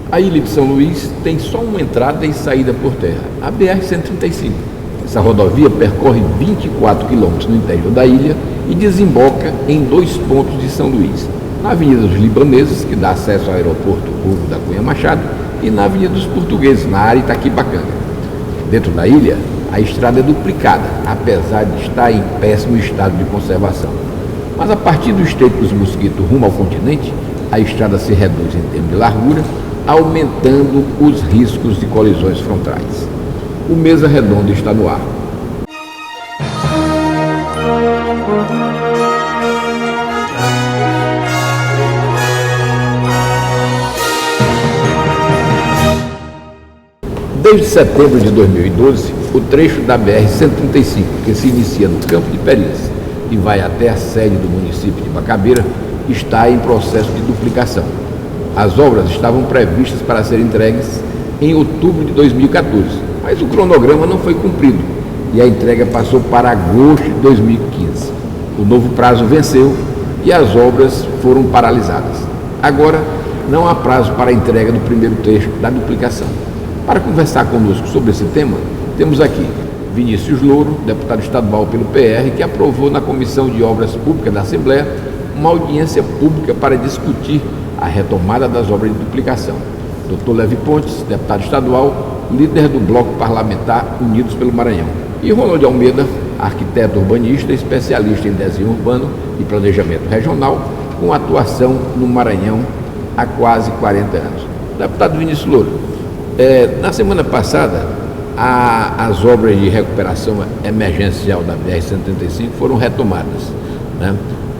A ilha de São Luís tem só uma entrada e saída por terra, a BR-135. Essa rodovia percorre 24 quilômetros no interior da ilha e desemboca em 2 pontos de São Luís, na Avenida dos Libaneses, que dá acesso ao aeroporto Hugo da Cunha Machado, e na Avenida dos Portugueses, na área Itaquibacanga. Dentro da ilha, a estrada é duplicada, apesar de estar em péssimo estado de conservação. Mas a partir do Estreito dos Mosquitos rumo ao continente, a estrada se reduz em termos de largura, aumentando os riscos de colisões frontais. O Mesa Redonda está no ar. Desde setembro de 2012, o trecho da BR-135, que se inicia no Campo de Perias e vai até a sede do município de Bacabeira, está em processo de duplicação. As obras estavam previstas para serem entregues em outubro de 2014, mas o cronograma não foi cumprido e a entrega passou para agosto de 2015. O novo prazo venceu e as obras foram paralisadas. Agora, não há prazo para a entrega do primeiro trecho da duplicação. Para conversar conosco sobre esse tema, temos aqui Vinícius Louro, deputado estadual pelo PR, que aprovou na Comissão de Obras Públicas da Assembleia uma audiência pública para discutir a retomada das obras de duplicação. Dr. Levi Pontes, deputado estadual, líder do Bloco Parlamentar Unidos pelo Maranhão. E Ronald Almeida, arquiteto urbanista, especialista em desenho urbano e planejamento regional, com atuação no Maranhão há quase 40 anos. Deputado Vinícius Louro, na semana passada, as obras de recuperação emergencial da BR-135 foram retomadas, né?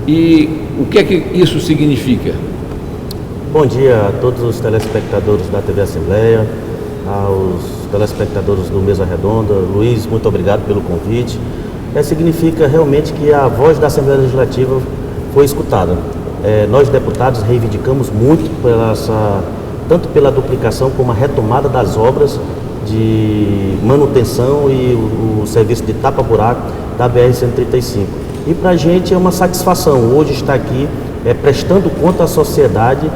E o que é que isso significa? Bom dia a todos os telespectadores da TV Assembleia, aos telespectadores do Mesa Redonda. Luiz, muito obrigado pelo convite. Significa realmente que a voz da Assembleia Legislativa foi escutada. Nós, deputados, reivindicamos muito tanto pela duplicação como a retomada das obras de manutenção e o serviço de tapa-buraco da BR-135. E para a gente é uma satisfação hoje estar aqui prestando conta à sociedade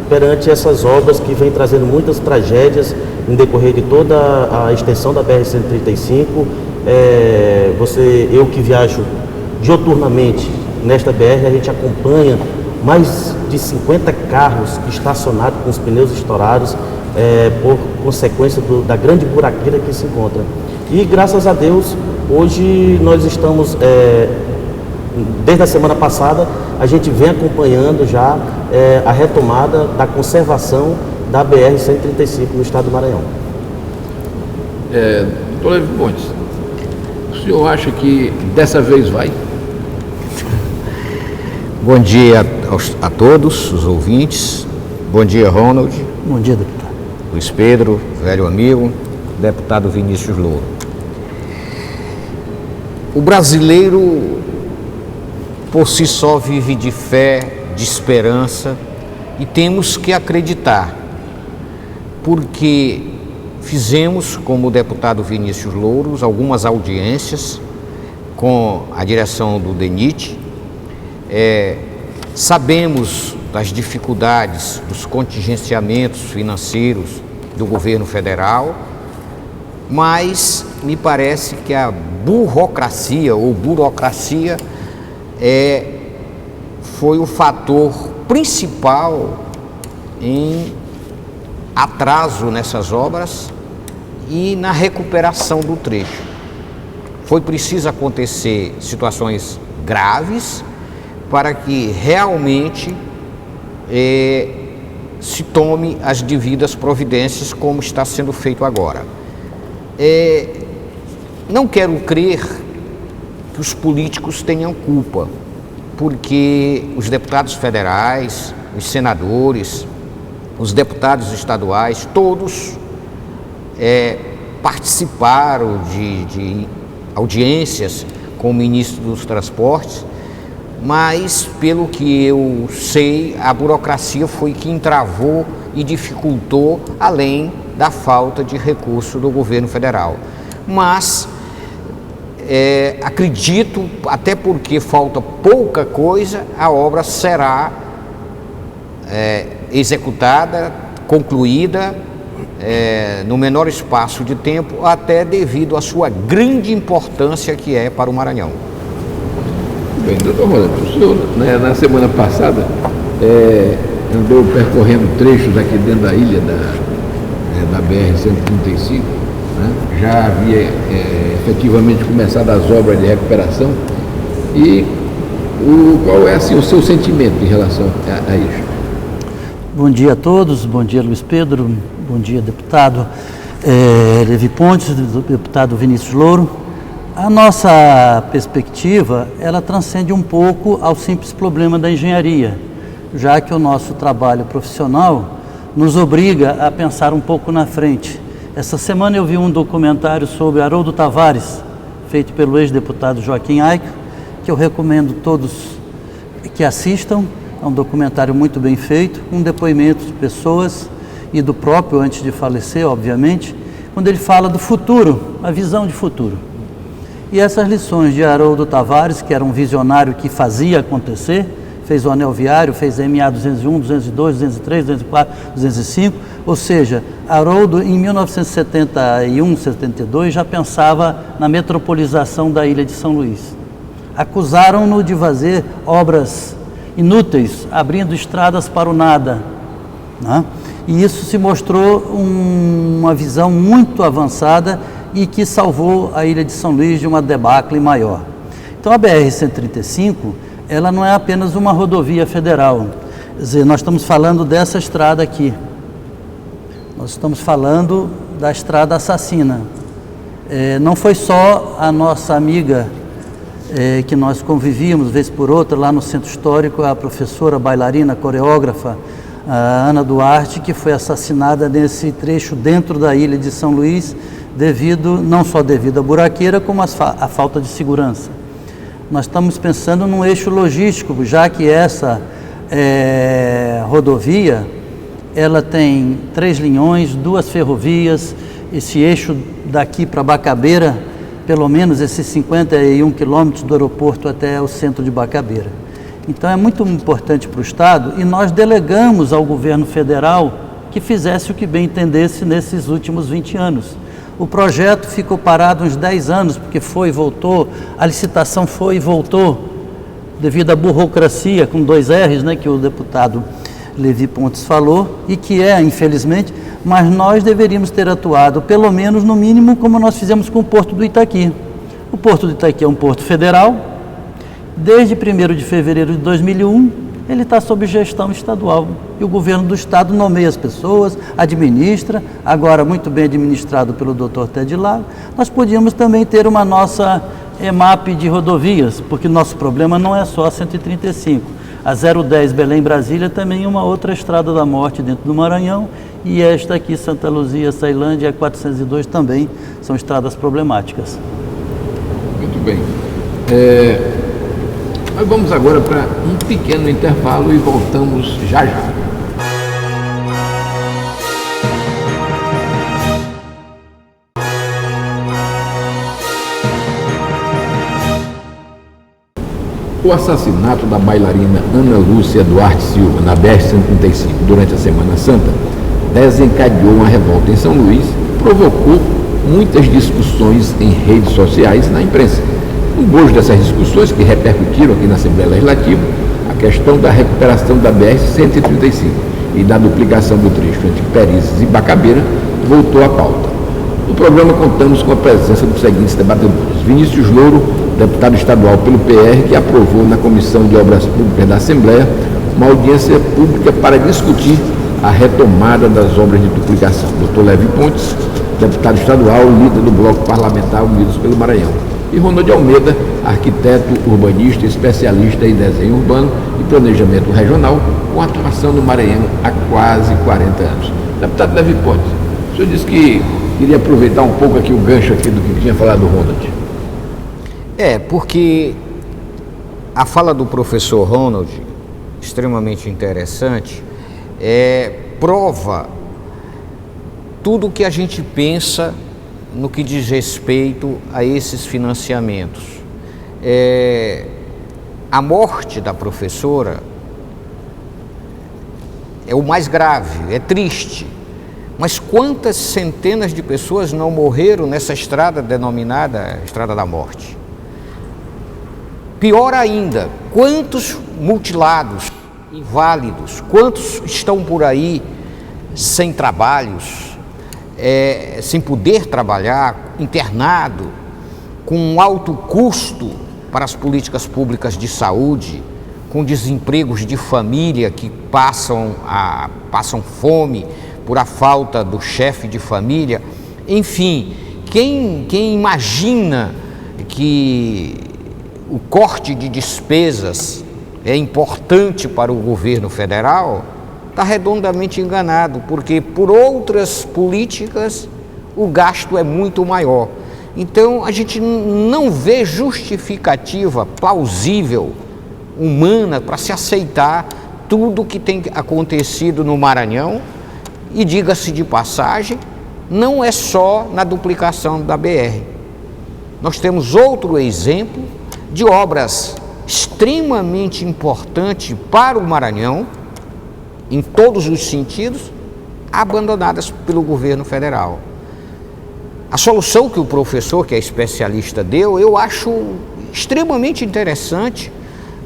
perante essas obras que vêm trazendo muitas tragédias no decorrer de toda a extensão da BR-135. Eu que viajo dioturnamente nesta BR, a gente acompanha mais de 50 carros estacionados com os pneus estourados por consequência da grande buraqueira que se encontra. E graças a Deus, hoje nós estamos, desde a semana passada, a gente vem acompanhando já a retomada da conservação da BR-135 no estado do Maranhão. Doutor Levi Pontes, o senhor acha que dessa vez vai? Bom dia a todos os ouvintes. Bom dia, Ronald. Bom dia, deputado. Luiz Pedro, velho amigo, deputado Vinícius Louro. O brasileiro, por si só, vive de fé, de esperança, e temos que acreditar, porque fizemos, como o deputado Vinícius Louro, algumas audiências com a direção do DENIT. Sabemos das dificuldades, dos contingenciamentos financeiros do governo federal, mas me parece que a burocracia foi o fator principal em atraso nessas obras e na recuperação do trecho. Foi preciso acontecer situações graves para que realmente se tome as devidas providências, como está sendo feito agora. Não quero crer que os políticos tenham culpa, porque os deputados federais, os senadores, os deputados estaduais, todos participaram de audiências com o ministro dos Transportes, mas, pelo que eu sei, a burocracia foi que entravou e dificultou, além da falta de recurso do governo federal. Mas acredito, até porque falta pouca coisa, a obra será executada, concluída no menor espaço de tempo, até devido à sua grande importância que é para o Maranhão. Bem, doutor Rolando, o senhor, na semana passada, andou percorrendo trechos aqui dentro da ilha da BR-135, né? Já havia efetivamente começado as obras de recuperação. E qual é assim, o seu sentimento em relação a isso? Bom dia a todos, bom dia Luiz Pedro, bom dia deputado Levi Pontes, deputado Vinícius Louro. A nossa perspectiva, ela transcende um pouco ao simples problema da engenharia, já que o nosso trabalho profissional nos obriga a pensar um pouco na frente. Essa semana eu vi um documentário sobre Haroldo Tavares, feito pelo ex-deputado Joaquim Aiko, que eu recomendo todos que assistam. É um documentário muito bem feito, com depoimentos de pessoas e do próprio antes de falecer, obviamente, quando ele fala do futuro, a visão de futuro. E essas lições de Haroldo Tavares, que era um visionário que fazia acontecer, fez o anel viário, fez a MA 201, 202, 203, 204, 205, ou seja, Haroldo em 1971, 72 já pensava na metropolização da ilha de São Luís. Acusaram-no de fazer obras inúteis, abrindo estradas para o nada, né? E isso se mostrou uma visão muito avançada e que salvou a ilha de São Luís de uma debacle maior. Então a BR-135, ela não é apenas uma rodovia federal, quer dizer, nós estamos falando dessa estrada aqui, nós estamos falando da estrada assassina. Não foi só a nossa amiga que nós convivíamos vez por outra lá no Centro Histórico, a professora, bailarina, coreógrafa, a Ana Duarte, que foi assassinada nesse trecho dentro da ilha de São Luís, não só devido à buraqueira, como à falta de segurança. Nós estamos pensando num eixo logístico, já que essa rodovia, ela tem 3 linhões, 2 ferrovias, esse eixo daqui para Bacabeira, pelo menos esses 51 quilômetros do aeroporto até o centro de Bacabeira. Então é muito importante para o Estado, e nós delegamos ao governo federal que fizesse o que bem entendesse nesses últimos 20 anos. O projeto ficou parado uns 10 anos, porque foi e voltou, a licitação foi e voltou, devido à burocracia, com 2 R's, né, que o deputado Levi Pontes falou, e que infelizmente, mas nós deveríamos ter atuado, pelo menos no mínimo, como nós fizemos com o Porto do Itaqui. O Porto do Itaqui é um porto federal. Desde 1º de fevereiro de 2001, ele está sob gestão estadual. E o governo do estado nomeia as pessoas, administra, agora muito bem administrado pelo Dr. Ted Lago. Nós podíamos também ter uma nossa EMAP de rodovias, porque nosso problema não é só a 135. A 010 Belém-Brasília também é uma outra estrada da morte dentro do Maranhão, e esta aqui, Santa Luzia, Ceilândia, a 402 também são estradas problemáticas. Muito bem. Nós vamos agora para um pequeno intervalo e voltamos já já. O assassinato da bailarina Ana Lúcia Duarte Silva na BR-135 durante a Semana Santa desencadeou uma revolta em São Luís, provocou muitas discussões em redes sociais e na imprensa. No bojo dessas discussões, que repercutiram aqui na Assembleia Legislativa, a questão da recuperação da BR-135 e da duplicação do trecho entre Perizes e Bacabeira voltou à pauta. No programa contamos com a presença dos seguintes debatedores: Vinícius Louro, deputado estadual pelo PR, que aprovou na Comissão de Obras Públicas da Assembleia uma audiência pública para discutir a retomada das obras de duplicação. Dr. Levi Pontes, deputado estadual, líder do Bloco Parlamentar Unidos pelo Maranhão. E Ronald Almeida, arquiteto, urbanista, especialista em desenho urbano e planejamento regional, com atuação no Maranhão há quase 40 anos. Deputado Levi Pontes, o senhor disse que queria aproveitar um pouco aqui o gancho aqui do que tinha falado o Ronald. Porque a fala do professor Ronald, extremamente interessante, prova tudo o que a gente pensa no que diz respeito a esses financiamentos. A morte da professora é o mais grave, é triste, mas quantas centenas de pessoas não morreram nessa estrada denominada Estrada da Morte? Pior ainda, quantos mutilados, inválidos, quantos estão por aí sem trabalhos, sem poder trabalhar, internado, com um alto custo para as políticas públicas de saúde, com desempregos de família que passam fome por a falta do chefe de família. Enfim, quem imagina que o corte de despesas é importante para o governo federal está redondamente enganado, porque por outras políticas o gasto é muito maior. Então a gente não vê justificativa plausível, humana, para se aceitar tudo que tem acontecido no Maranhão. E diga-se de passagem, não é só na duplicação da BR. Nós temos outro exemplo de obras extremamente importantes para o Maranhão, em todos os sentidos, abandonadas pelo governo federal. A solução que o professor, que é especialista, deu, eu acho extremamente interessante,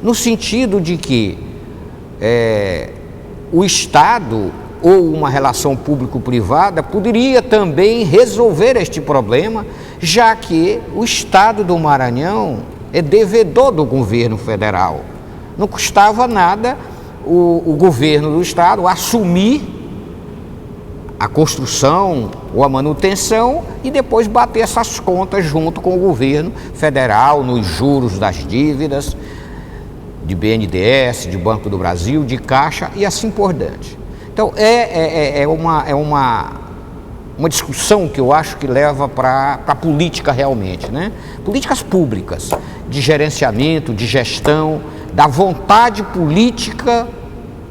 no sentido de que o Estado ou uma relação público-privada poderia também resolver este problema, já que o Estado do Maranhão é devedor do governo federal. Não custava nada o governo do Estado assumir a construção ou a manutenção e depois bater essas contas junto com o governo federal nos juros das dívidas, de BNDES, de Banco do Brasil, de Caixa e assim por diante. Então é uma discussão que eu acho que leva para a política realmente, né? Políticas públicas, de gerenciamento, de gestão, da vontade política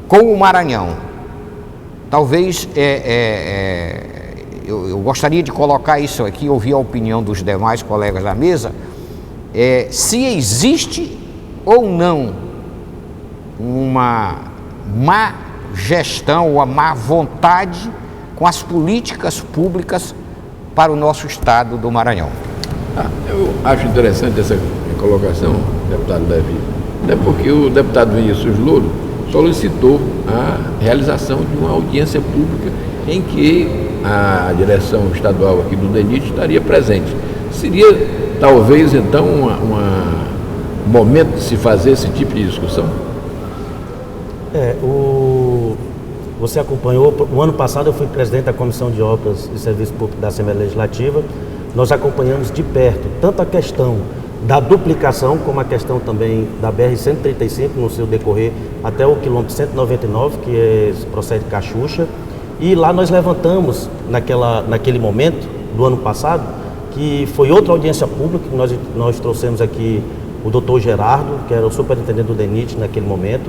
com o Maranhão. Talvez eu gostaria de colocar isso aqui, ouvir a opinião dos demais colegas da mesa, se existe ou não uma má gestão ou a má vontade com as políticas públicas para o nosso estado do Maranhão. Eu acho interessante essa colocação, deputado Levi, até porque o deputado Vinícius Louro solicitou a realização de uma audiência pública em que a direção estadual aqui do DENIT estaria presente. Seria talvez então um momento de se fazer esse tipo de discussão? Você acompanhou, o ano passado eu fui presidente da Comissão de Obras e Serviços Públicos da Assembleia Legislativa. Nós acompanhamos de perto tanto a questão da duplicação, como a questão também da BR-135 no seu decorrer até o quilômetro 199, que procede de Cachucha. E lá nós levantamos, naquele momento do ano passado, que foi outra audiência pública, que nós trouxemos aqui o doutor Gerardo, que era o superintendente do DENIT naquele momento,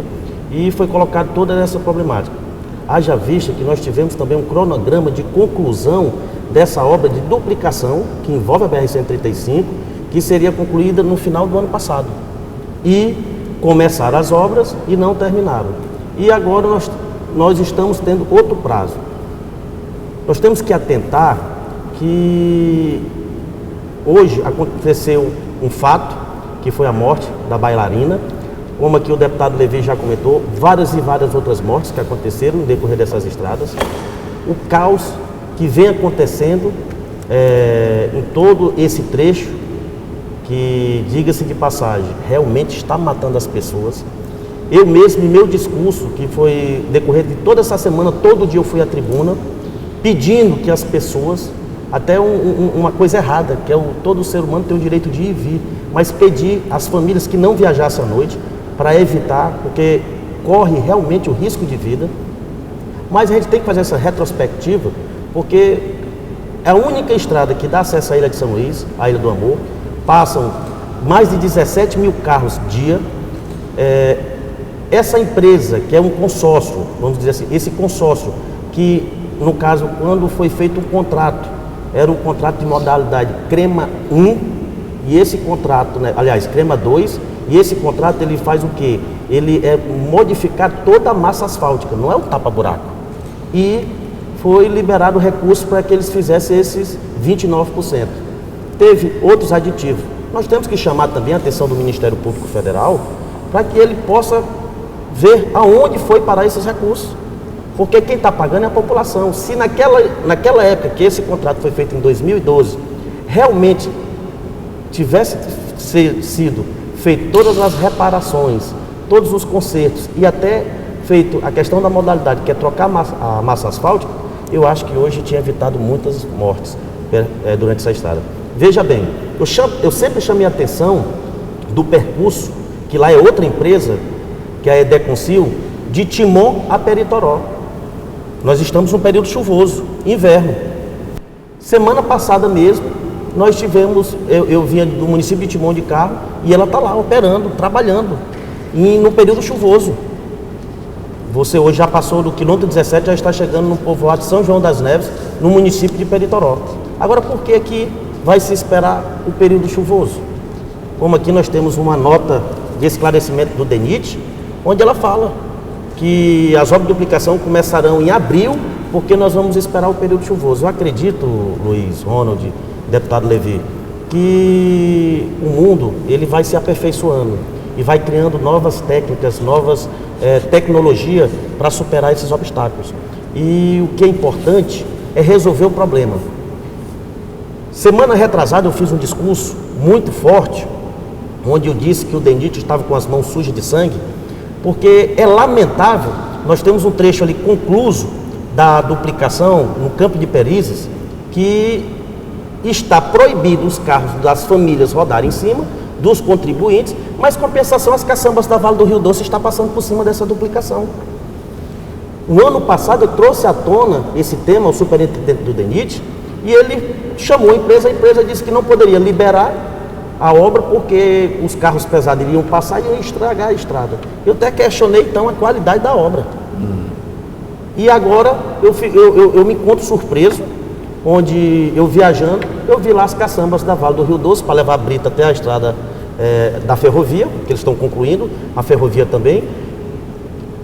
e foi colocado toda essa problemática. Haja vista que nós tivemos também um cronograma de conclusão dessa obra de duplicação, que envolve a BR-135, que seria concluída no final do ano passado. E começaram as obras e não terminaram. E agora nós estamos tendo outro prazo. Nós temos que atentar que hoje aconteceu um fato, que foi a morte da bailarina, como aqui o deputado Levi já comentou, várias e várias outras mortes que aconteceram no decorrer dessas estradas. O caos que vem acontecendo em todo esse trecho, que, diga-se de passagem, realmente está matando as pessoas. Eu mesmo, em meu discurso, que foi decorrer de toda essa semana, todo dia eu fui à tribuna, pedindo que as pessoas, até uma coisa errada, que todo ser humano tem o direito de ir e vir, mas pedir às famílias que não viajassem à noite, para evitar, porque corre realmente o risco de vida. Mas a gente tem que fazer essa retrospectiva, porque é a única estrada que dá acesso à Ilha de São Luís, à Ilha do Amor. Passam mais de 17 mil carros dia. Essa empresa, que é um consórcio, vamos dizer assim, esse consórcio, que no caso, quando foi feito um contrato era um contrato de modalidade CREMA 1, e esse contrato, né, aliás, CREMA 2, e esse contrato ele faz o quê? Ele é modificar toda a massa asfáltica, não é o tapa-buraco. E foi liberado recurso para que eles fizessem esses 29%. Teve outros aditivos. Nós temos que chamar também a atenção do Ministério Público Federal para que ele possa ver aonde foi parar esses recursos. Porque quem está pagando é a população. Se naquela época que esse contrato foi feito em 2012, realmente tivesse sido feito todas as reparações, todos os consertos e até feito a questão da modalidade, que é trocar a massa asfáltica, eu acho que hoje tinha evitado muitas mortes durante essa estrada. Veja bem, eu sempre chamei a atenção do percurso, que lá é outra empresa, que é a Edeconcil, de Timon a Peritoró. Nós estamos num período chuvoso, inverno. Semana passada mesmo, nós tivemos, eu vinha do município de Timon de carro, e ela está lá operando, trabalhando, e no período chuvoso. Você hoje já passou do quilômetro 17, já está chegando no povoado de São João das Neves, no município de Peritoró. Agora, por que que vai se esperar o período chuvoso? Como aqui nós temos uma nota de esclarecimento do DENIT, onde ela fala que as obras de duplicação começarão em abril, porque nós vamos esperar o período chuvoso. Eu acredito, Luiz, Ronald, deputado Levi, que o mundo ele vai se aperfeiçoando e vai criando novas técnicas, novas tecnologias para superar esses obstáculos. E o que é importante é resolver o problema. Semana retrasada eu fiz um discurso muito forte, onde eu disse que o DENIT estava com as mãos sujas de sangue, porque é lamentável, nós temos um trecho ali concluso da duplicação no Campo de Perizes, que está proibido os carros das famílias rodarem em cima, dos contribuintes, mas compensação as caçambas da Vale do Rio Doce está passando por cima dessa duplicação. No ano passado eu trouxe à tona esse tema ao superintendente do DENIT, e ele chamou a empresa disse que não poderia liberar a obra porque os carros pesados iriam passar e iam estragar a estrada. Eu até questionei então a qualidade da obra. E agora eu me encontro surpreso, onde eu viajando, eu vi lá as caçambas da Vale do Rio Doce para levar a brita até a estrada da ferrovia, que eles estão concluindo, a ferrovia também,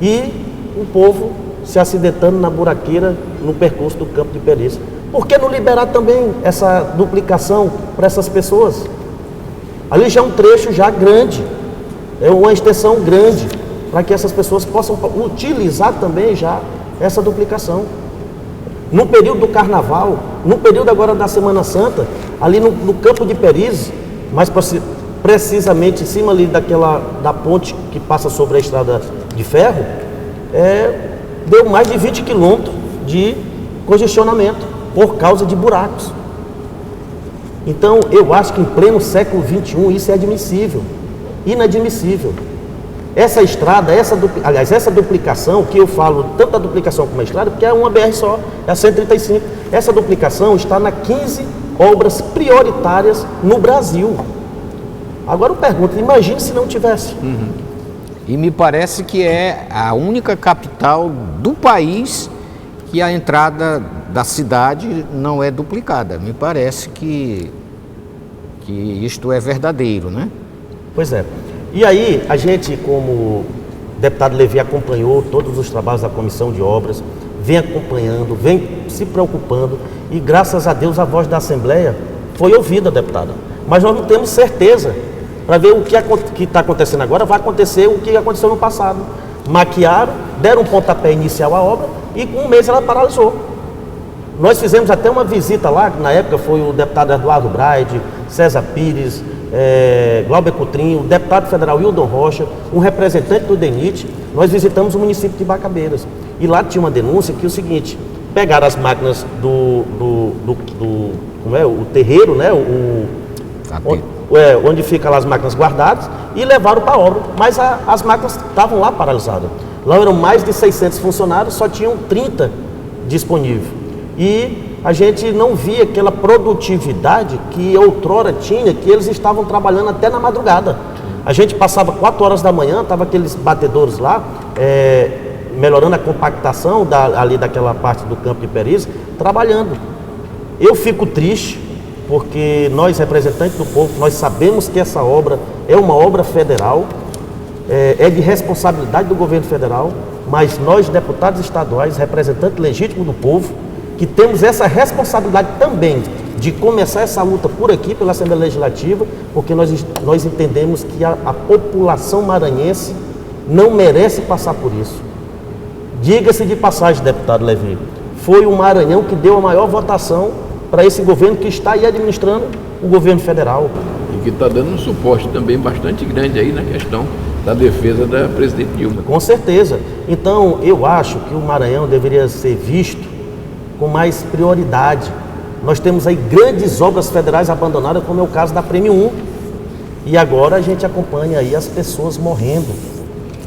e o povo se acidentando na buraqueira no percurso do Campo de Perizes. Por que não liberar também essa duplicação para essas pessoas? Ali já é um trecho já grande, é uma extensão grande, para que essas pessoas possam utilizar também já essa duplicação. No período do Carnaval, no período agora da Semana Santa, ali no Campo de Perizes, mais precisamente em cima ali da ponte que passa sobre a estrada de ferro, deu mais de 20 quilômetros de congestionamento por causa de buracos. Então, eu acho que em pleno século XXI isso é admissível, inadmissível. Essa estrada, essa duplicação, que eu falo tanto a duplicação como a estrada, porque é uma BR só, é a 135. Essa duplicação está nas 15 obras prioritárias no Brasil. Agora eu pergunto, imagine se não tivesse. E me parece que é a única capital do país que a entrada da cidade não é duplicada. Me parece que isto é verdadeiro, né? Pois é. E aí, a gente, como deputado Levi, acompanhou todos os trabalhos da Comissão de Obras, vem acompanhando, vem se preocupando, e graças a Deus a voz da Assembleia foi ouvida, deputada. Mas nós não temos certeza para ver o que está acontecendo agora, vai acontecer o que aconteceu no passado. Maquiaram, deram um pontapé inicial à obra e com um mês ela paralisou. Nós fizemos até uma visita lá, na época foi o deputado Eduardo Braide, César Pires, Glauber Coutrinho, o deputado federal Hildon Rocha, um representante do DENIT. Nós visitamos o município de Bacabeiras e lá tinha uma denúncia que é o seguinte: pegaram as máquinas como é, o terreiro, né, onde ficam lá as máquinas guardadas, e levaram para a obra, mas as máquinas estavam lá paralisadas. Lá eram mais de 600 funcionários, só tinham 30 disponíveis. E a gente não via aquela produtividade que outrora tinha, que eles estavam trabalhando até na madrugada. A gente passava 4 horas da manhã, estavam aqueles batedores lá, melhorando a compactação ali daquela parte do Campo de Perizes, trabalhando. Eu fico triste, porque nós, representantes do povo, nós sabemos que essa obra é uma obra federal, é de responsabilidade do governo federal, mas nós, deputados estaduais, representantes legítimos do povo, que temos essa responsabilidade também de começar essa luta por aqui, pela Assembleia Legislativa, porque nós entendemos que a população maranhense não merece passar por isso. Diga-se de passagem, deputado Levi, foi o Maranhão que deu a maior votação para esse governo que está aí administrando o governo federal. E que está dando um suporte também bastante grande aí na questão da defesa da presidente Dilma. Com certeza. Então, eu acho que o Maranhão deveria ser visto com mais prioridade. Nós temos aí grandes obras federais abandonadas, como é o caso da Prêmio 1. E agora a gente acompanha aí as pessoas morrendo.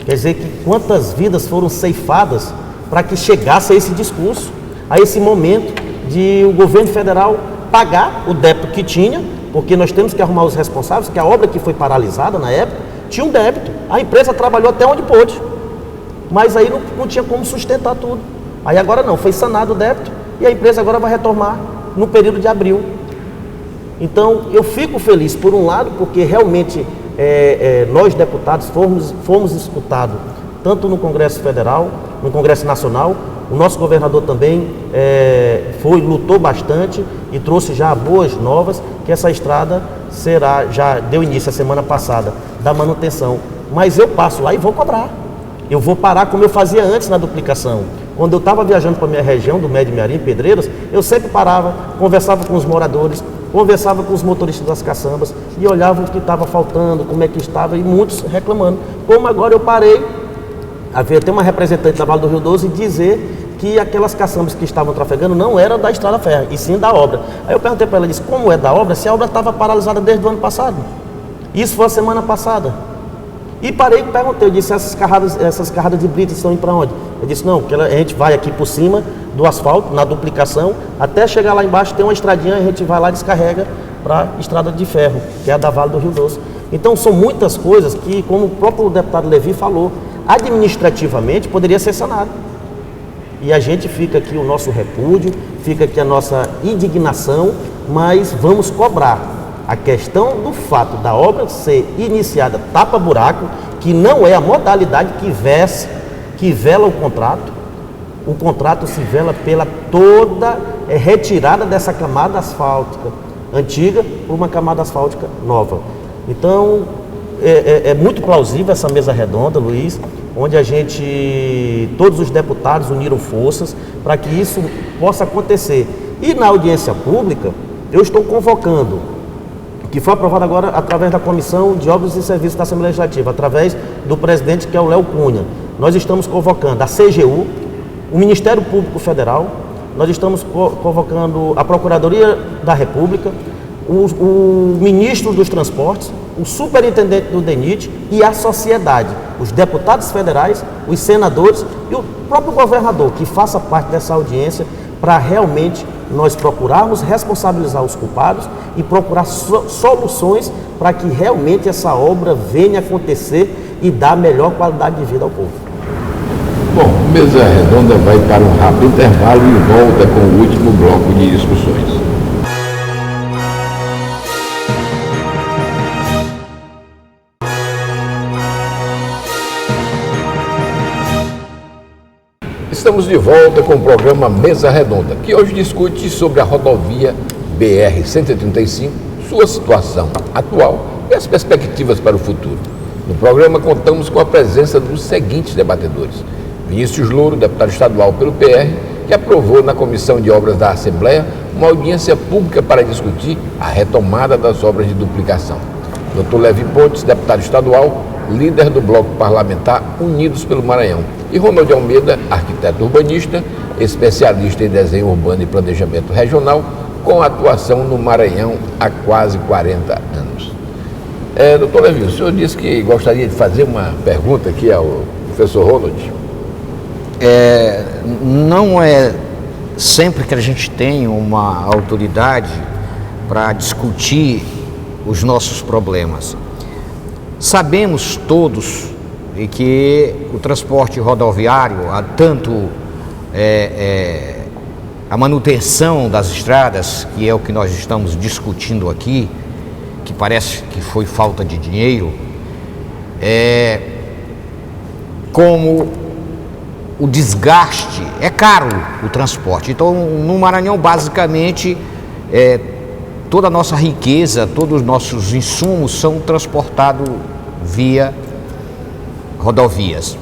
Quer dizer que quantas vidas foram ceifadas para que chegasse a esse discurso, a esse momento de o governo federal pagar o débito que tinha, porque nós temos que arrumar os responsáveis, que a obra que foi paralisada na época tinha um débito. A empresa trabalhou até onde pôde, mas aí não tinha como sustentar tudo. Aí agora não, foi sanado o débito e a empresa agora vai retomar no período de abril. Então eu fico feliz por um lado, porque realmente nós deputados fomos escutados tanto no Congresso Federal, no Congresso Nacional. O nosso governador também lutou bastante e trouxe já boas novas, que essa estrada já deu início a semana passada, da manutenção. Mas eu passo lá e vou cobrar. Eu vou parar como eu fazia antes na duplicação. Quando eu estava viajando para a minha região do Médio Miarim, Pedreiras, eu sempre parava, conversava com os moradores, conversava com os motoristas das caçambas e olhava o que estava faltando, como é que estava, e muitos reclamando. Como agora eu parei, havia até uma representante da Vale do Rio Doce dizer que aquelas caçambas que estavam trafegando não eram da Estrada Ferro, e sim da obra. Aí eu perguntei para ela, disse, como é da obra, se a obra estava paralisada desde o ano passado? Isso foi a semana passada. E parei e perguntei, eu disse, essas carradas de brita estão indo para onde? Eu disse, não, que a gente vai aqui por cima do asfalto, na duplicação, até chegar lá embaixo, tem uma estradinha, a gente vai lá e descarrega para a Estrada de Ferro, que é a da Vale do Rio Doce. Então são muitas coisas que, como o próprio deputado Levi falou, administrativamente poderia ser sanado. E a gente fica aqui o nosso repúdio, fica aqui a nossa indignação, mas vamos cobrar a questão do fato da obra ser iniciada tapa-buraco, que não é a modalidade que vela o contrato. O contrato se vela pela toda retirada dessa camada asfáltica antiga por uma camada asfáltica nova. Então, é muito plausível essa mesa redonda, Luiz, onde todos os deputados uniram forças para que isso possa acontecer. E na audiência pública, eu estou convocando, que foi aprovado agora através da Comissão de Obras e Serviços da Assembleia Legislativa, através do presidente, que é o Léo Cunha. Nós estamos convocando a CGU, o Ministério Público Federal, nós estamos convocando a Procuradoria da República, o Ministro dos Transportes, o Superintendente do DENIT e a sociedade, os deputados federais, os senadores e o próprio governador, que faça parte dessa audiência, para realmente nós procurarmos responsabilizar os culpados e procurar soluções para que realmente essa obra venha acontecer e dar melhor qualidade de vida ao povo. Bom, Mesa Redonda vai para um rápido intervalo e volta com o último bloco de discussões. Estamos de volta com o programa Mesa Redonda, que hoje discute sobre a rodovia BR-135, sua situação atual e as perspectivas para o futuro. No programa contamos com a presença dos seguintes debatedores: Vinícius Louro, deputado estadual pelo PR, que aprovou na Comissão de Obras da Assembleia uma audiência pública para discutir a retomada das obras de duplicação. Dr. Levi Pontes, deputado estadual, líder do bloco parlamentar Unidos pelo Maranhão, e Ronald Almeida, arquiteto urbanista, especialista em desenho urbano e planejamento regional, com atuação no Maranhão há quase 40 anos. Doutor Levi, o senhor disse que gostaria de fazer uma pergunta aqui ao professor Ronald. Não é sempre que a gente tem uma autoridade para discutir os nossos problemas. Sabemos todos que o transporte rodoviário, tanto a manutenção das estradas, que é o que nós estamos discutindo aqui, que parece que foi falta de dinheiro, como o desgaste, é caro o transporte. Então, no Maranhão, basicamente, toda a nossa riqueza, todos os nossos insumos são transportados via rodovias.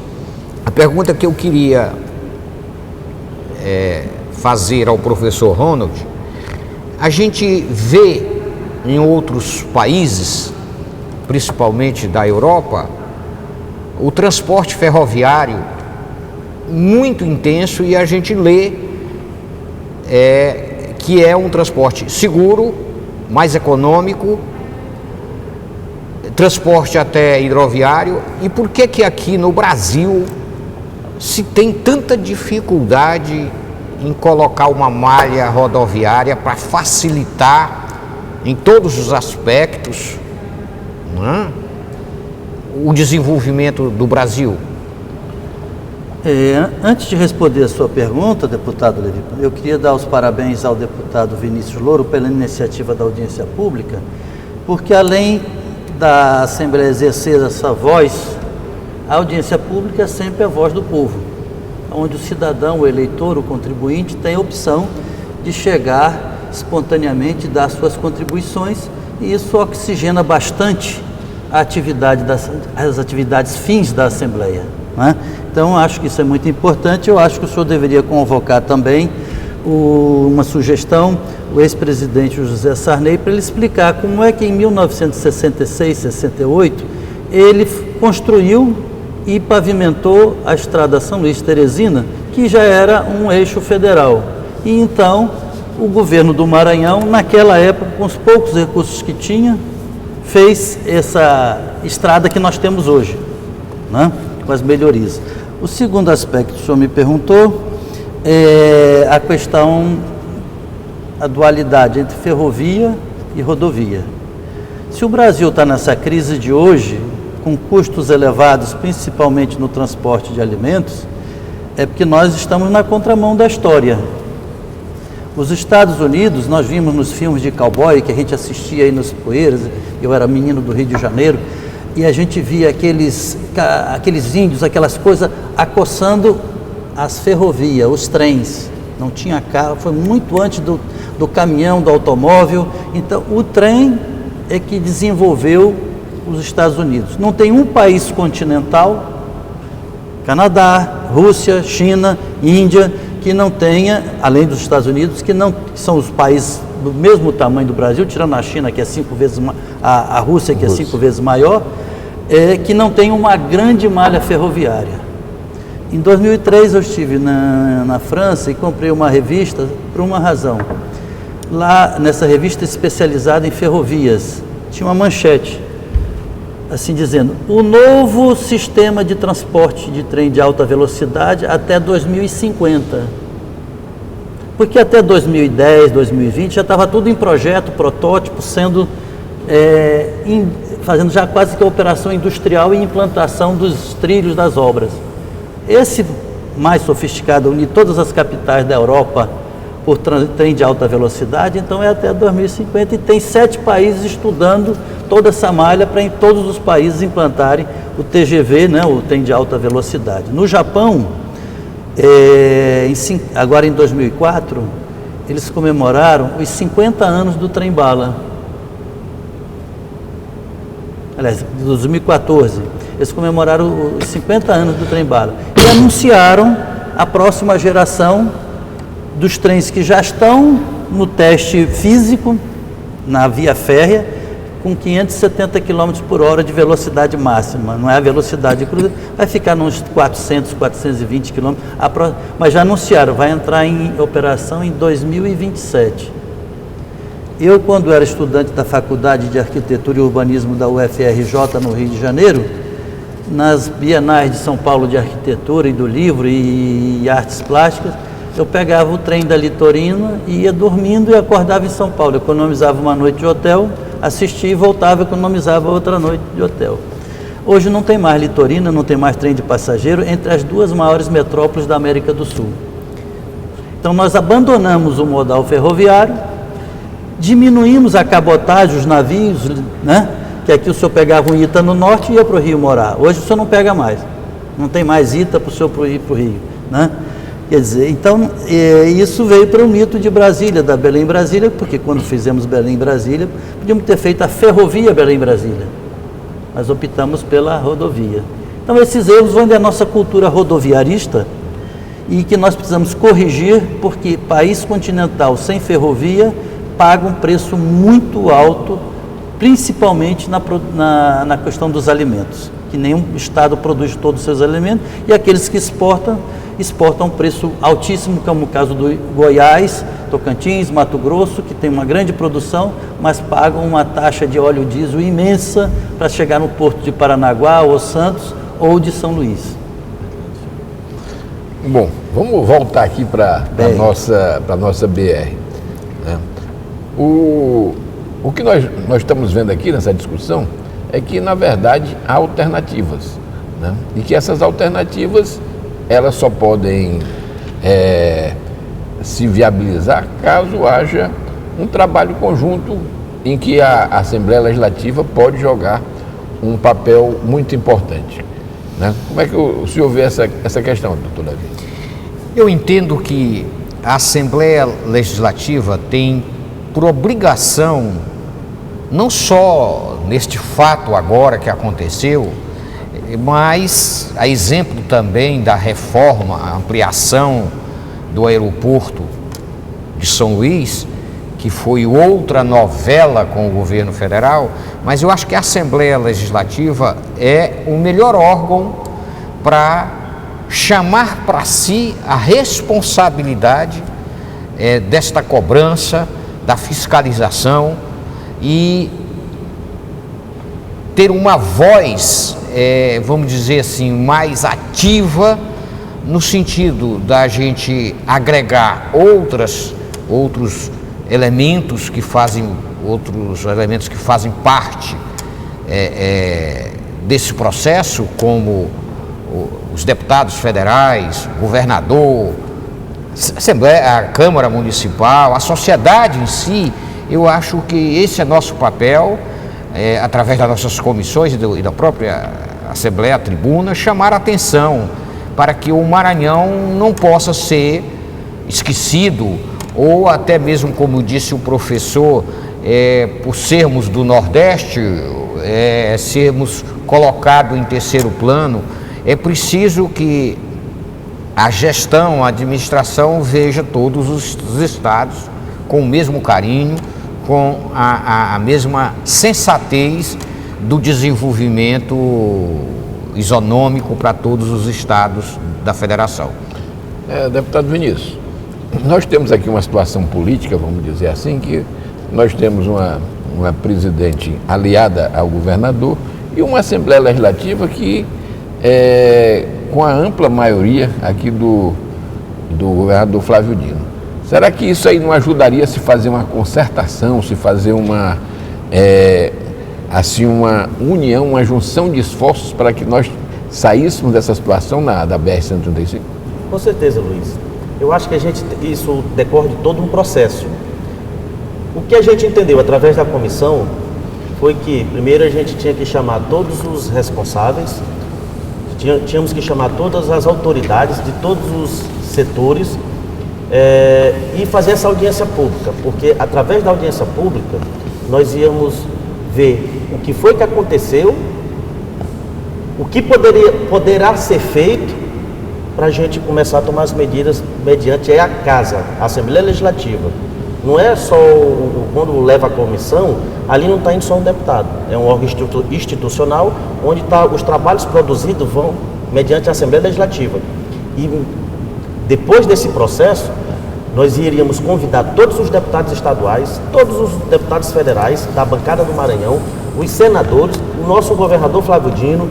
A pergunta que eu queria fazer ao professor Ronald, a gente vê em outros países, principalmente da Europa, o transporte ferroviário muito intenso, e a gente lê que é um transporte seguro, mais econômico, transporte até hidroviário. E por que aqui no Brasil se tem tanta dificuldade em colocar uma malha rodoviária para facilitar em todos os aspectos, não é, o desenvolvimento do Brasil? Antes de responder a sua pergunta, deputado Levi, eu queria dar os parabéns ao deputado Vinícius Louro pela iniciativa da audiência pública, porque além da Assembleia exercer essa voz, a audiência pública é sempre a voz do povo, onde o cidadão, o eleitor, o contribuinte tem a opção de chegar espontaneamente, dar suas contribuições, e isso oxigena bastante as atividades fins da Assembleia, não é? Então, acho que isso é muito importante. Eu acho que o senhor deveria convocar também uma sugestão, o ex-presidente José Sarney, para ele explicar como é que em 1966, 68, ele construiu e pavimentou a estrada São Luís-Teresina, que já era um eixo federal. E então, o governo do Maranhão, naquela época, com os poucos recursos que tinha, fez essa estrada que nós temos hoje, né? Com as melhorias. O segundo aspecto que o senhor me perguntou é a questão, a dualidade entre ferrovia e rodovia. Se o Brasil está nessa crise de hoje, com custos elevados, principalmente no transporte de alimentos, é porque nós estamos na contramão da história. Os Estados Unidos, nós vimos nos filmes de cowboy que a gente assistia aí nos Poeiras, eu era menino do Rio de Janeiro, e a gente via aqueles índios, aquelas coisas, acossando as ferrovias, os trens. Não tinha carro, foi muito antes do caminhão, do automóvel. Então, o trem é que desenvolveu os Estados Unidos. Não tem um país continental, Canadá, Rússia, China, Índia, que não tenha, além dos Estados Unidos, que são os países do mesmo tamanho do Brasil, tirando a China, que é 5 vezes, a Rússia, que é 5 vezes maior, que não tem uma grande malha ferroviária. Em 2003 eu estive na França e comprei uma revista por uma razão. Lá, nessa revista especializada em ferrovias, tinha uma manchete, assim dizendo: o novo sistema de transporte de trem de alta velocidade até 2050. Porque até 2010, 2020 já estava tudo em projeto, protótipo, sendo fazendo já quase que a operação industrial e implantação dos trilhos das obras. Esse mais sofisticado, unir todas as capitais da Europa por trem de alta velocidade, então é até 2050, e tem 7 países estudando toda essa malha para em todos os países implantarem o TGV, né, o trem de alta velocidade. No Japão, agora em 2004, eles comemoraram os 50 anos do trem-bala. Aliás, em 2014, eles comemoraram os 50 anos do trem-bala e anunciaram a próxima geração dos trens que já estão no teste físico na via férrea, com 570 km por hora de velocidade máxima. Não é a velocidade cruzeiro, vai ficar nos 400, 420 km, mas já anunciaram, vai entrar em operação em 2027. Eu, quando era estudante da Faculdade de Arquitetura e Urbanismo da UFRJ, no Rio de Janeiro, nas bienais de São Paulo de Arquitetura e do Livro e Artes Plásticas, eu pegava o trem da Litorina e ia dormindo e acordava em São Paulo. Eu economizava uma noite de hotel, assistia e voltava, economizava outra noite de hotel. Hoje não tem mais Litorina, não tem mais trem de passageiro entre as duas maiores metrópoles da América do Sul. Então nós abandonamos o modal ferroviário, diminuímos a cabotagem, os navios, né? Que aqui o senhor pegava um Ita no norte e ia para o Rio morar. Hoje o senhor não pega mais, não tem mais Ita para o senhor ir para o Rio, né? Quer dizer, então isso veio para o mito de Brasília, da Belém-Brasília, porque quando fizemos Belém-Brasília, podíamos ter feito a ferrovia Belém-Brasília, mas optamos pela rodovia. Então esses erros vão da nossa cultura rodoviarista e que nós precisamos corrigir, porque país continental sem ferrovia paga um preço muito alto, principalmente na questão dos alimentos, que nenhum estado produz todos os seus alimentos, e aqueles que exportam um preço altíssimo, como o caso do Goiás, Tocantins, Mato Grosso, que tem uma grande produção, mas pagam uma taxa de óleo diesel imensa para chegar no porto de Paranaguá ou Santos ou de São Luís. Bom, vamos voltar aqui para a nossa BR. Né? O que nós estamos vendo aqui nessa discussão é que, na verdade, há alternativas, né? E que essas alternativas elas só podem se viabilizar caso haja um trabalho conjunto em que a Assembleia Legislativa pode jogar um papel muito importante, né? Como é que o senhor vê essa questão, doutor Davi? Eu entendo que a Assembleia Legislativa tem por obrigação, não só neste fato agora que aconteceu, mas a exemplo também da reforma, a ampliação do aeroporto de São Luís, que foi outra novela com o governo federal, mas eu acho que a Assembleia Legislativa é o melhor órgão para chamar para si a responsabilidade desta cobrança, da fiscalização e ter uma voz, vamos dizer assim, mais ativa no sentido da gente agregar outros elementos que fazem parte desse processo, como os deputados federais, o governador, a Assembleia, a Câmara Municipal, a sociedade em si. Eu acho que esse é nosso papel, através das nossas comissões e da própria Assembleia, a tribuna, chamar a atenção para que o Maranhão não possa ser esquecido, ou até mesmo, como disse o professor, por sermos do Nordeste, sermos colocados em terceiro plano. É preciso que a gestão, a administração veja todos os estados com o mesmo carinho, com a mesma sensatez do desenvolvimento isonômico para todos os estados da federação. Deputado Vinícius, nós temos aqui uma situação política, vamos dizer assim, que nós temos uma presidente aliada ao governador e uma Assembleia Legislativa que com a ampla maioria aqui do governador Flávio Dino. Será que isso aí não ajudaria a se fazer uma concertação, se fazer uma união, uma junção de esforços para que nós saíssemos dessa situação da BR-135? Com certeza, Luiz. Eu acho que isso decorre de todo um processo. O que a gente entendeu através da comissão foi que, primeiro, a gente tinha que chamar todos os responsáveis, tínhamos que chamar todas as autoridades de todos os setores e fazer essa audiência pública, porque através da audiência pública nós íamos ver o que foi que aconteceu, o que poderá ser feito para a gente começar a tomar as medidas mediante a casa, a Assembleia Legislativa. Não é só quando leva a comissão, ali não está indo só um deputado, é um órgão institucional onde os trabalhos produzidos vão mediante a Assembleia Legislativa. E depois desse processo, nós iríamos convidar todos os deputados estaduais, todos os deputados federais da bancada do Maranhão, os senadores, o nosso governador Flávio Dino,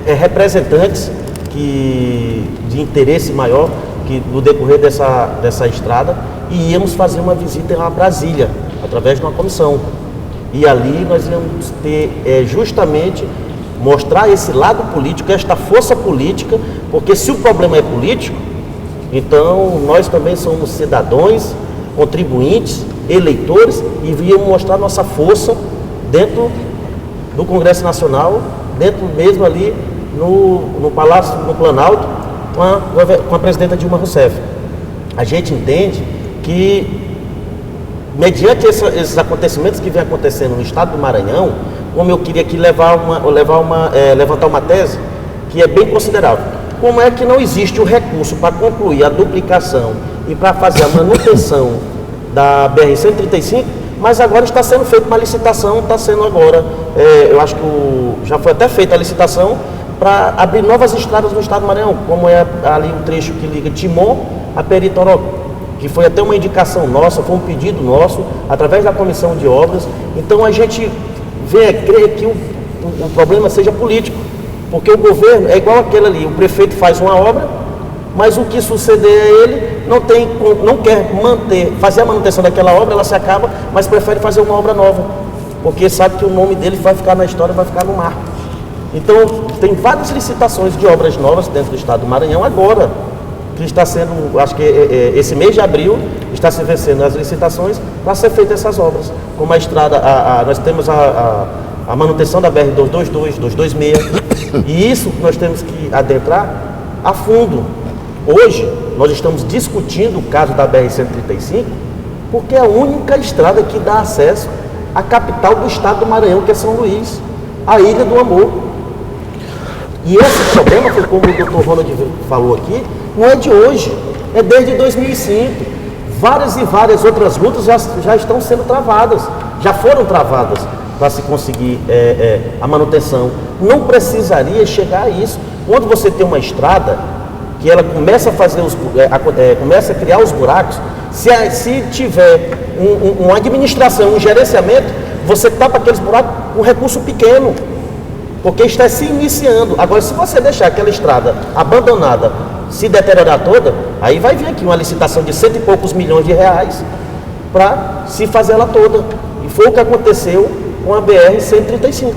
representantes de interesse maior que no decorrer dessa estrada, e íamos fazer uma visita a Brasília, através de uma comissão. E ali nós íamos ter justamente mostrar esse lado político, esta força política, porque se o problema é político, Então, nós também somos cidadãos, contribuintes, eleitores e viemos mostrar nossa força dentro do Congresso Nacional, dentro mesmo ali no Palácio, no Planalto, com a presidenta Dilma Rousseff. A gente entende que, mediante esses acontecimentos que vem acontecendo no estado do Maranhão, como eu queria aqui levantar uma tese que é bem considerável. Como é que não existe o recurso para concluir a duplicação e para fazer a manutenção da BR-135, mas agora está sendo feita uma licitação, está sendo agora, eu acho que já foi até feita a licitação para abrir novas estradas no estado do Maranhão, como é ali um trecho que liga Timon a Peritoró, que foi até uma indicação nossa, foi um pedido nosso, através da comissão de obras. Então a gente crê que o problema seja político, porque o governo é igual aquele ali, o prefeito faz uma obra, mas o que suceder a ele não quer fazer a manutenção daquela obra, ela se acaba, mas prefere fazer uma obra nova, porque sabe que o nome dele vai ficar na história, vai ficar no mar. Então tem várias licitações de obras novas dentro do estado do Maranhão agora, que está sendo, acho que esse mês de abril, está se vencendo as licitações para ser feitas essas obras. Como a estrada, nós temos a manutenção da BR-222, 226, e isso nós temos que adentrar a fundo. Hoje, nós estamos discutindo o caso da BR-135, porque é a única estrada que dá acesso à capital do estado do Maranhão, que é São Luís, a Ilha do Amor. E esse problema, foi como o Dr. Ronald falou aqui, não é de hoje, é desde 2005. Várias e várias outras lutas já estão sendo travadas, já foram travadas para se conseguir a manutenção. Não precisaria chegar a isso. Quando você tem uma estrada que ela começa a fazer começa a criar os buracos, se tiver uma administração, um gerenciamento, você tapa aqueles buracos com recurso pequeno, porque está se iniciando. Agora, se você deixar aquela estrada abandonada, se deteriorar toda, aí vai vir aqui uma licitação de 100 e poucos milhões de reais para se fazer ela toda. E foi o que aconteceu com a BR-135.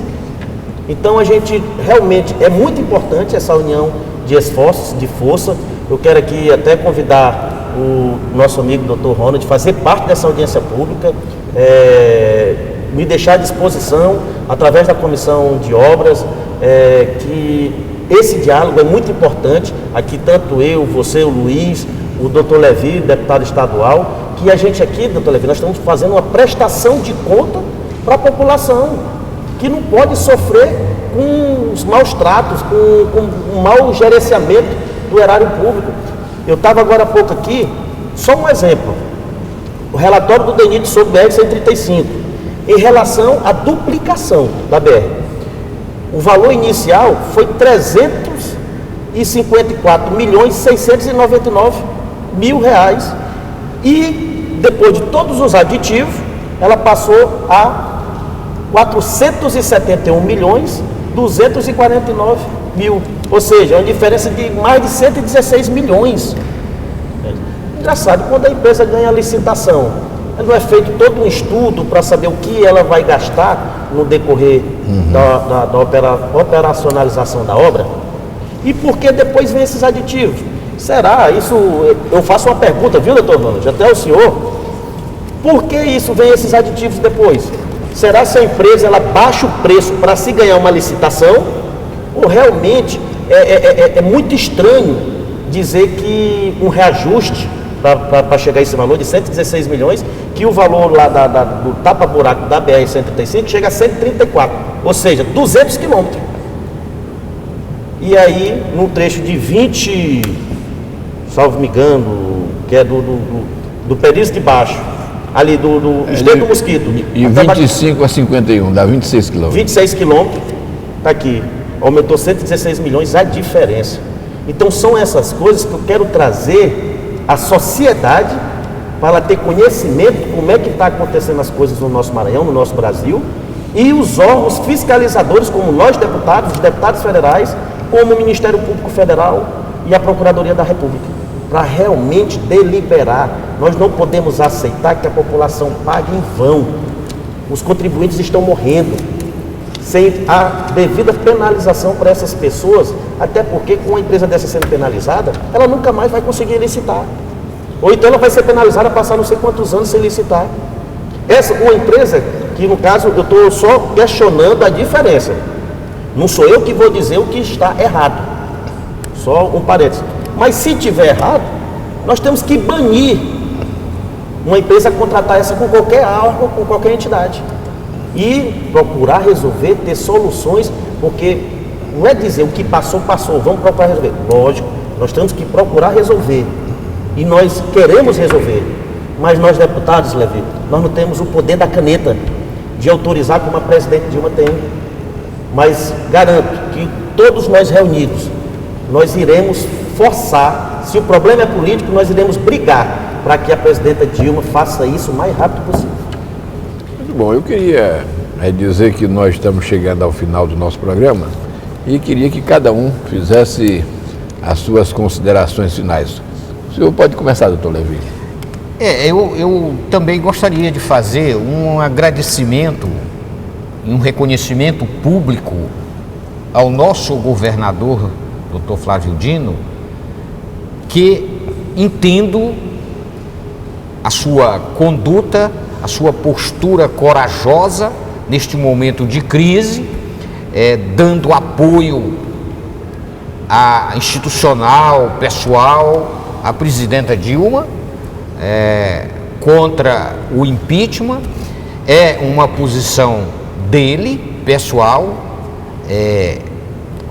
Então a gente realmente, é muito importante essa união de esforços, de força. Eu quero aqui até convidar o nosso amigo Dr. Ronald a fazer parte dessa audiência pública, me deixar à disposição, através da comissão de obras, que esse diálogo é muito importante. Aqui tanto eu, você, o Luiz, o doutor Levi, deputado estadual, que a gente aqui, doutor Levi, nós estamos fazendo uma prestação de conta para a população, que não pode sofrer com os maus tratos, com o mau gerenciamento do erário público. Eu estava agora há pouco aqui, só um exemplo, o relatório do DENIT sobre BR-135, em relação à duplicação da BR. O valor inicial foi 354.699.000 reais e depois de todos os aditivos, ela passou a 471.249.000, ou seja, uma diferença de mais de 116 milhões. Engraçado, quando a empresa ganha a licitação, não é feito todo um estudo para saber o que ela vai gastar no decorrer da operacionalização da obra? E por que depois vem esses aditivos? Será? Isso, eu faço uma pergunta, viu, doutor Ronald, até o senhor. Por que isso vem esses aditivos depois? Será se a empresa ela baixa o preço para se ganhar uma licitação? Ou realmente é muito estranho dizer que um reajuste para chegar a esse valor de 116 milhões, que o valor lá do tapa-buraco da BR-135 chega a 134, ou seja, 200 quilômetros. E aí, num trecho de 20, salvo me engano, que é do Peris de Baixo, ali do Estreito do Mosquito. E 25 a 51, dá 26 quilômetros. 26 quilômetros, está aqui, aumentou 116 milhões a diferença. Então são essas coisas que eu quero trazer à sociedade para ela ter conhecimento de como é que está acontecendo as coisas no nosso Maranhão, no nosso Brasil, e os órgãos fiscalizadores, como nós deputados, os deputados federais, como o Ministério Público Federal e a Procuradoria da República, para realmente deliberar. Nós não podemos aceitar que a população pague em vão. Os contribuintes estão morrendo. sem a devida penalização para essas pessoas, até porque com uma empresa dessa sendo penalizada, ela nunca mais vai conseguir licitar. Ou então ela vai ser penalizada a passar não sei quantos anos sem licitar. Essa uma empresa que, no caso, eu estou só questionando a diferença. Não sou eu que vou dizer o que está errado. Só um parênteses. Mas se tiver errado, nós temos que banir uma empresa a contratar essa com qualquer órgão, com qualquer entidade. E procurar resolver, ter soluções, porque não é dizer o que passou, passou, vamos procurar resolver. Lógico, nós temos que procurar resolver. E nós queremos resolver. Mas nós, deputados, Levi, nós não temos o poder da caneta de autorizar como a presidente Dilma tem. Mas garanto que todos nós reunidos, nós iremos forçar, se o problema é político, nós iremos brigar para que a presidenta Dilma faça isso o mais rápido possível. Muito bom, eu queria dizer que nós estamos chegando ao final do nosso programa e queria que cada um fizesse as suas considerações finais. O senhor pode começar, doutor Levi. Eu também gostaria de fazer um agradecimento e um reconhecimento público ao nosso governador, doutor Flávio Dino, que entendo a sua conduta, a sua postura corajosa neste momento de crise, dando apoio institucional, pessoal, à presidenta Dilma, contra o impeachment. É uma posição dele, pessoal,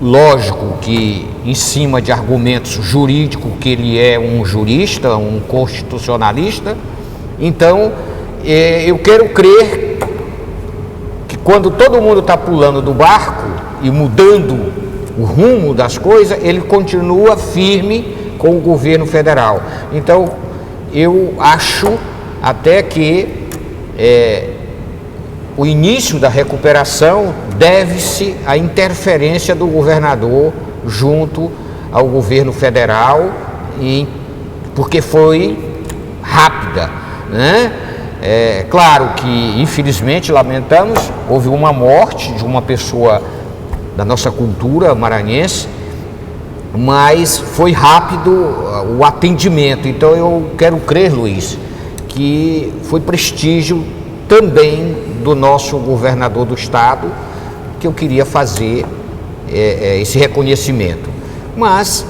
lógico que em cima de argumentos jurídicos, que ele é um jurista, um constitucionalista. Então, eu quero crer que quando todo mundo está pulando do barco e mudando o rumo das coisas, ele continua firme com o governo federal. Então, eu acho até que o início da recuperação deve-se à interferência do governador junto ao governo federal, porque foi rápida, né? Claro que, infelizmente, lamentamos, houve uma morte de uma pessoa da nossa cultura maranhense, mas foi rápido o atendimento. Então eu quero crer, Luiz, que foi prestígio também do nosso governador do estado, que eu queria fazer esse reconhecimento. Mas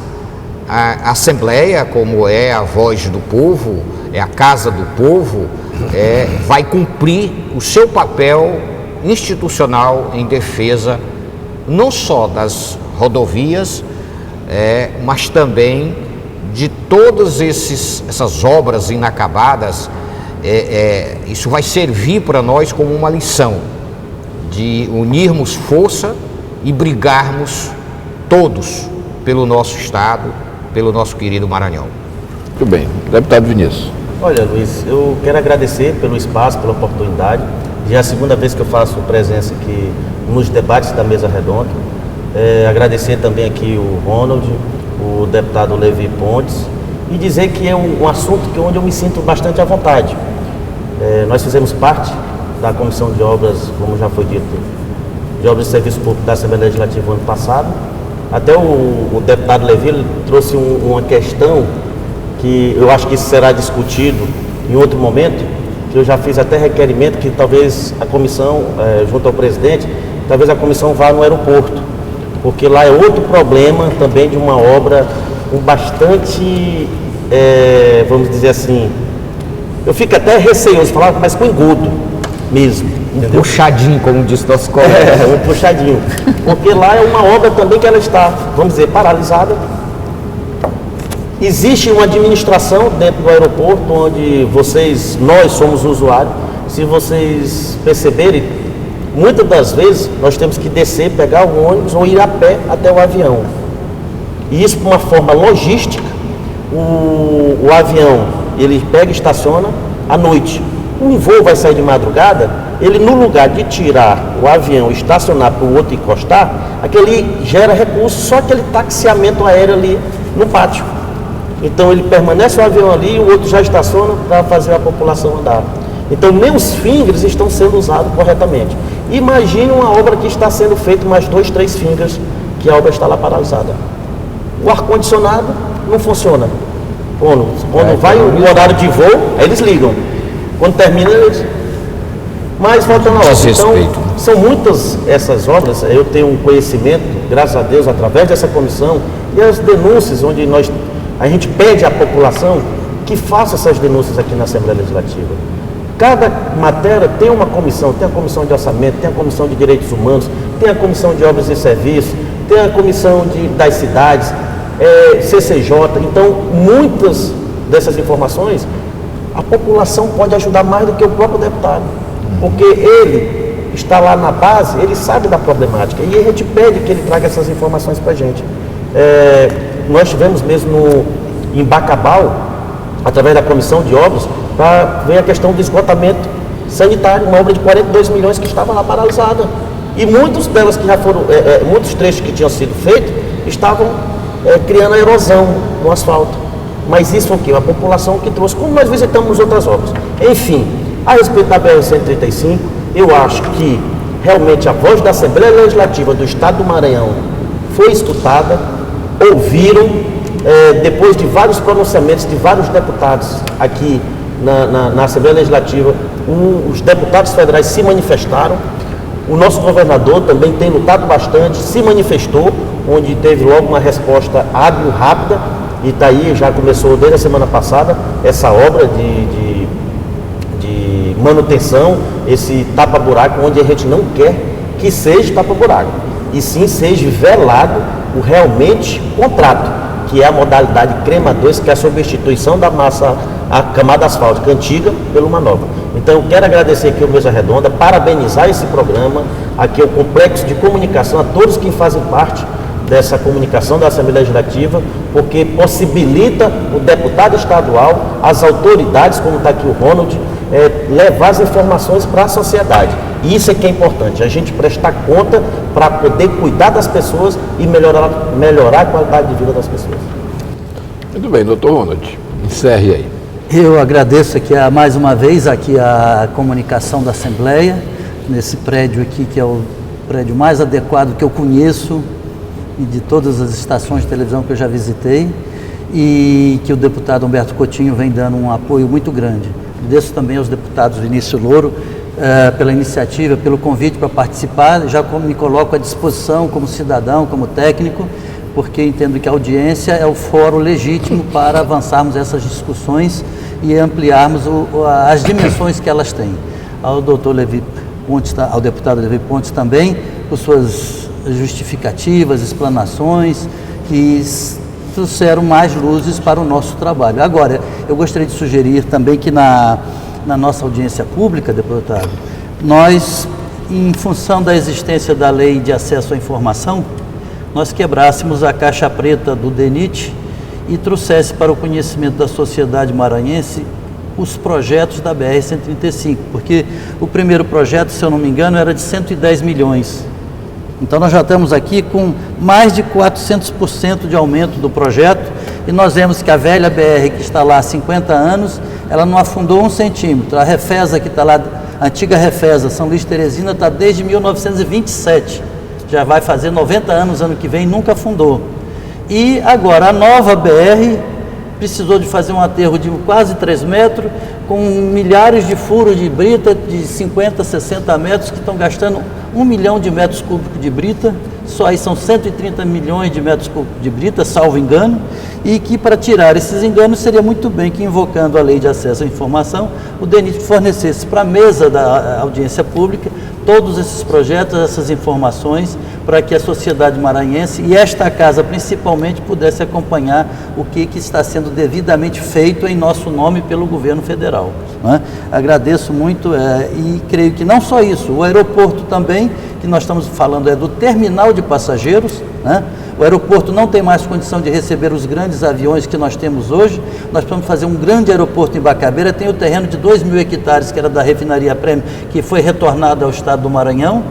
a Assembleia, como é a voz do povo, é a casa do povo, vai cumprir o seu papel institucional em defesa não só das rodovias, mas também de todas essas obras inacabadas. Isso vai servir para nós como uma lição de unirmos força e brigarmos todos pelo nosso estado, pelo nosso querido Maranhão. Muito bem. Deputado Vinícius. Olha, Luiz, eu quero agradecer pelo espaço, pela oportunidade. Já é a segunda vez que eu faço presença aqui nos debates da mesa redonda. Agradecer também aqui o Ronald, o deputado Levi Pontes, e dizer que é um assunto onde eu me sinto bastante à vontade. Nós fizemos parte da Comissão de Obras, como já foi dito, de Obras de Serviço Público da Assembleia Legislativa ano passado. Até o deputado Levi trouxe uma questão que eu acho que isso será discutido em outro momento, que eu já fiz até requerimento que talvez a comissão, junto ao presidente, talvez a comissão vá no aeroporto, porque lá é outro problema também de uma obra com bastante, vamos dizer assim, eu fico até receoso de falar, mas com engodo mesmo. Entendeu? Puxadinho, como disse nosso colega. Um puxadinho. Porque lá é uma obra também que ela está, vamos dizer, paralisada. Existe uma administração dentro do aeroporto onde nós somos usuários. Se vocês perceberem, muitas das vezes nós temos que descer, pegar o ônibus ou ir a pé até o avião. E isso, por uma forma logística, o avião, ele pega e estaciona à noite. Um voo vai sair de madrugada, ele no lugar de tirar o avião, estacionar para o outro encostar, aquele gera recurso, só aquele taxiamento aéreo ali no pátio. Então ele permanece o avião ali e o outro já estaciona para fazer a população andar. Então nem os fingers estão sendo usados corretamente. Imagine uma obra que está sendo feita mais 2, 3 fingers, que a obra está lá paralisada. O ar-condicionado não funciona. Quando vai o horário de voo, aí eles ligam. Quando termina, eles... Mas voltando à obra, então, são muitas essas obras, eu tenho um conhecimento, graças a Deus, através dessa comissão, e as denúncias, onde a gente pede à população que faça essas denúncias aqui na Assembleia Legislativa. Cada matéria tem uma comissão, tem a comissão de orçamento, tem a comissão de direitos humanos, tem a comissão de obras e serviços, tem a comissão das cidades, CCJ. Então, muitas dessas informações, a população pode ajudar mais do que o próprio deputado, porque ele está lá na base, ele sabe da problemática, e a gente pede que ele traga essas informações para a gente. Nós tivemos mesmo em Bacabal, através da comissão de obras, para ver a questão do esgotamento sanitário, uma obra de 42 milhões que estava lá paralisada. E muitas delas que já foram, muitos trechos que tinham sido feitos, estavam criando a erosão no asfalto. Mas isso foi o quê? A população que trouxe, como nós visitamos outras obras. Enfim, a respeito da BR-135, eu acho que realmente a voz da Assembleia Legislativa do Estado do Maranhão foi escutada, ouviram, depois de vários pronunciamentos de vários deputados aqui na Assembleia Legislativa, os deputados federais se manifestaram, o nosso governador também tem lutado bastante, se manifestou, onde teve logo uma resposta hábil, rápida, e está aí, já começou desde a semana passada, essa obra de manutenção, esse tapa-buraco, onde a gente não quer que seja tapa-buraco, e sim seja velado o realmente contrato, que é a modalidade CREMA 2, que é a substituição da a camada asfáltica antiga por uma nova. Então eu quero agradecer aqui ao Mesa Redonda, parabenizar esse programa, aqui o Complexo de Comunicação, a todos que fazem parte dessa comunicação da Assembleia Legislativa, porque possibilita o deputado estadual, as autoridades, como está aqui o Ronald, levar as informações para a sociedade. E isso é que é importante, a gente prestar conta para poder cuidar das pessoas e melhorar a qualidade de vida das pessoas. Muito bem, doutor Ronald, encerre aí. Eu agradeço aqui mais uma vez a comunicação da Assembleia, nesse prédio aqui, que é o prédio mais adequado que eu conheço e de todas as estações de televisão que eu já visitei, e que o deputado Humberto Coutinho vem dando um apoio muito grande. Agradeço também aos deputados Vinícius Louro pela iniciativa, pelo convite para participar. Já me coloco à disposição como cidadão, como técnico, porque entendo que a audiência é o fórum legítimo para avançarmos essas discussões e ampliarmos as dimensões que elas têm. Ao doutor Levi Pontes, ao deputado Levi Pontes também, por suas justificativas, explanações, que trouxeram mais luzes para o nosso trabalho. Agora, eu gostaria de sugerir também que na nossa audiência pública, deputado, nós, em função da existência da lei de acesso à informação, nós quebrássemos a caixa preta do DENIT e trouxesse para o conhecimento da sociedade maranhense os projetos da BR-135, porque o primeiro projeto, se eu não me engano, era de 110 milhões. Então nós já estamos aqui com mais de 400% de aumento do projeto, e nós vemos que a velha BR, que está lá há 50 anos, ela não afundou 1 centímetro. A Refesa, que está lá, a antiga Refesa, São Luís Teresina, está desde 1927. Já vai fazer 90 anos ano que vem, nunca afundou. E agora a nova BR precisou de fazer um aterro de quase 3 metros, com milhares de furos de brita de 50, 60 metros, que estão gastando 1 milhão de metros cúbicos de brita, só aí são 130 milhões de metros cúbicos de brita, salvo engano, e que para tirar esses enganos seria muito bem que, invocando a lei de acesso à informação, o DENIT fornecesse para a mesa da audiência pública todos esses projetos, essas informações, para que a sociedade maranhense e esta casa principalmente pudesse acompanhar o que está sendo devidamente feito em nosso nome pelo governo federal. Né? Agradeço muito e creio que não só isso, o aeroporto também, que nós estamos falando do terminal de passageiros, né? O aeroporto não tem mais condição de receber os grandes aviões que nós temos hoje. Nós vamos fazer um grande aeroporto em Bacabeira, tem o terreno de 2.000 hectares, que era da refinaria Prêmio, que foi retornado ao estado do Maranhão.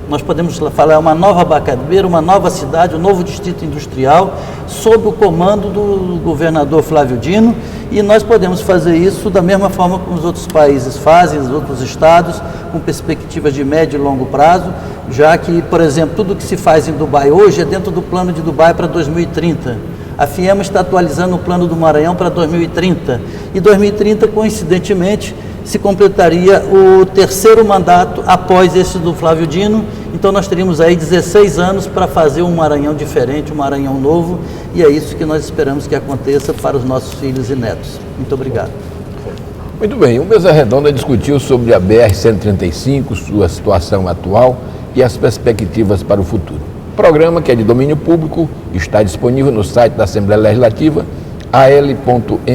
Nós podemos falar uma nova Abacabeira, uma nova cidade, um novo distrito industrial, sob o comando do governador Flávio Dino, e nós podemos fazer isso da mesma forma como os outros países fazem, os outros estados, com perspectivas de médio e longo prazo, já que, por exemplo, tudo que se faz em Dubai hoje é dentro do plano de Dubai para 2030. A FIEMA está atualizando o plano do Maranhão para 2030, e 2030, coincidentemente, se completaria o terceiro mandato após esse do Flávio Dino. Então nós teríamos aí 16 anos para fazer um Maranhão diferente, um Maranhão novo, e é isso que nós esperamos que aconteça para os nossos filhos e netos. Muito obrigado. Muito bem, o Mesa Redonda discutiu sobre a BR-135, sua situação atual e as perspectivas para o futuro. O programa, que é de domínio público, está disponível no site da Assembleia Legislativa, al.ma.leg.br,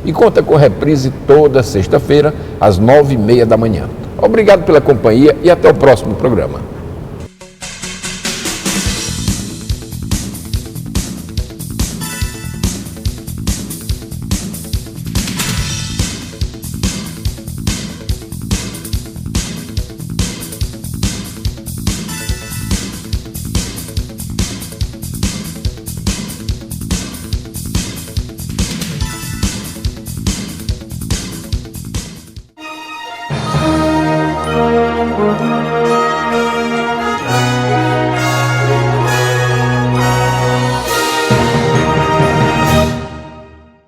e conta com reprise toda sexta-feira, às 9h30 da manhã. Obrigado pela companhia e até o próximo programa.